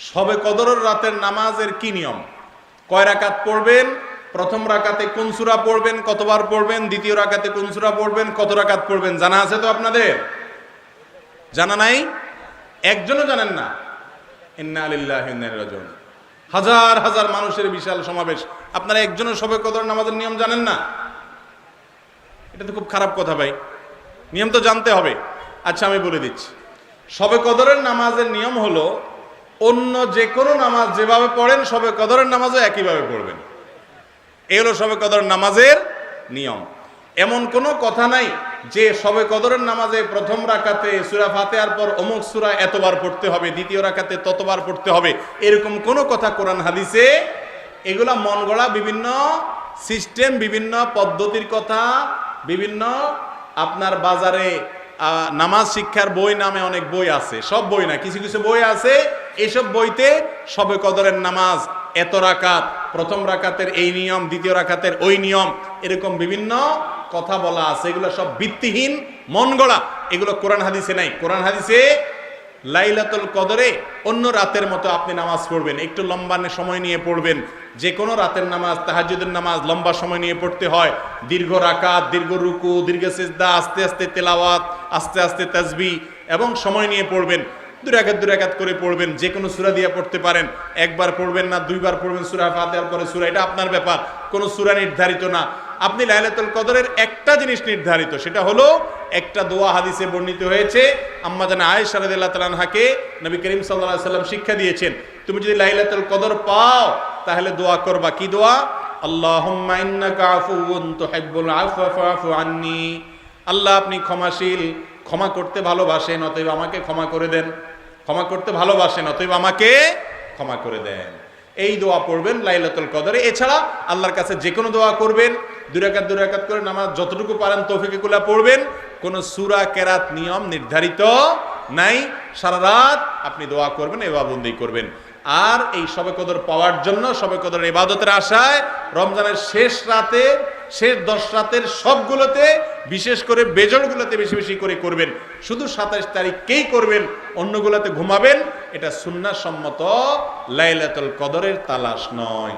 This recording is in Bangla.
শবে কদরের রাতের নামাজের কি নিয়ম? কয় রাকাত পড়বেন? প্রথম রাকাতে কোন সূরা পড়বেন, কতবার পড়বেন? দ্বিতীয় রাকাতে কোন সূরা পড়বেন, কত রাকাত পড়বেন? জানা আছে তো আপনাদের? জানা নাই? একজনও জানেন না? ইন্না লিল্লাহি ওয়া ইন্না ইলাইহি রাজিউন। হাজার হাজার মানুষের বিশাল সমাবেশ, আপনারা একজনও শবে কদর নামাজের নিয়ম জানেন না? এটা তো খুব খারাপ কথা ভাই, নিয়ম তো জানতে হবে। আচ্ছা আমি বলে দিচ্ছি, শবে কদরের নামাজের নিয়ম হলো অন্য যে কোনো নামাজ যেভাবে পড়েন শবে কদরের নামাজও একইভাবে পড়বেন। এই হলো শবে কদরের নামাজের নিয়ম। এমন কোনো কথা নাই যে শবে কদরের নামাজে প্রথম রাকাতে সূরা ফাতিহার পর অমুক সূরা এতবার পড়তে হবে, দ্বিতীয় রাকাতে ততবার পড়তে হবে, এরকম কোনো কথা কোরআন হাদিসে। এগুলা মন গড়া বিভিন্ন সিস্টেম, বিভিন্ন পদ্ধতির কথা, বিভিন্ন আপনার বাজারে নামাজ শিক্ষার বই নামে অনেক বই আছে, সব বই না, কিছু কিছু বই আছে, এইসব বইতে শবে কদরের নামাজ এত রাকাত, প্রথম রাকাতের এই নিয়ম, দ্বিতীয় রাকাতের ওই নিয়ম, এরকম বিভিন্ন কথা বলা আছে। এগুলো সব ভিত্তিহীন, মন গড়া, এগুলো কোরআন হাদিসে নাই। কোরআন হাদিসে লাইলাতুল কদরে অন্য রাতের মতো আপনি নামাজ পড়বেন, একটু লম্বা সময় নিয়ে পড়বেন। যে কোনো রাতের নামাজ, তাহাজ্জুদের নামাজ লম্বা সময় নিয়ে পড়তে হয়, দীর্ঘ রাকাত, দীর্ঘ রুকু, দীর্ঘ সিজদা, আস্তে আস্তে তেলাওয়াত, আস্তে আস্তে তাসবিহ এবং সময় নিয়ে পড়বেন। দুই রাকাত করে পড়বেন, যে কোনো সূরা দিয়ে পড়তে পারেন। একবার পড়বেন না দুইবার পড়বেন সূরা ফাতিহার পরে সূরা, এটা আপনার ব্যাপার, কোনো সূরা নির্ধারিত না। আপনি লাইলাতুল কদরের একটা জিনিস নির্ধারিত, সেটা হলো একটা দোয়া হাদিসে বর্ণিত হয়েছে। আম্মা জান আয়েশা রাদিয়াল্লাহু তাআলা আনহাকে নবী করিম সাল্লাল্লাহু আলাইহি সাল্লাম শিক্ষা দিয়েছেন, তুমি যদি লাইলাতুল কদর পাও তাহলে দোয়া করবা। কি দোয়া? আল্লাহুম্মা ইন্নাকা আফুউন তুহিব্বুল আফওয়া ফাআফু আন্নী। আল্লাহ আপনি ক্ষমাশীল, ক্ষমা করতে ভালোবাসেন, অতএব আমাকে ক্ষমা করে দেন। ক্ষমা করতে ভালোবাসেন, অতএব আমাকে ক্ষমা করে দেন। এই দোয়া পড়বেন লাইলাতুল কদরে। এছাড়া আল্লাহর কাছে যে কোনো দোয়া করবেন, দুই রাকাত করে নামাজ যতটুকু পারেন তৌফিকে কুল্লা পড়বেন। কোনো সূরা কেরাত নিয়ম নির্ধারিত নাই। সারা রাত আপনি দোয়া করবেন, ইবাদত করবেন। আর এই শবে কদর পাওয়ার জন্য, শবে কদরের ইবাদতের আশায় রমজানের শেষ রাতে, শেষ 10 রাতের সবগুলোতে, বিশেষ করে বেজড়গুলোতে বেশি বেশি করে করবেন। শুধু 27 তারিখকেই করবেন, অন্যগুলোতে ঘুমাবেন। এটা সুন্নাহ সম্মত লাইলাতুল কদরের তালাশ নয়।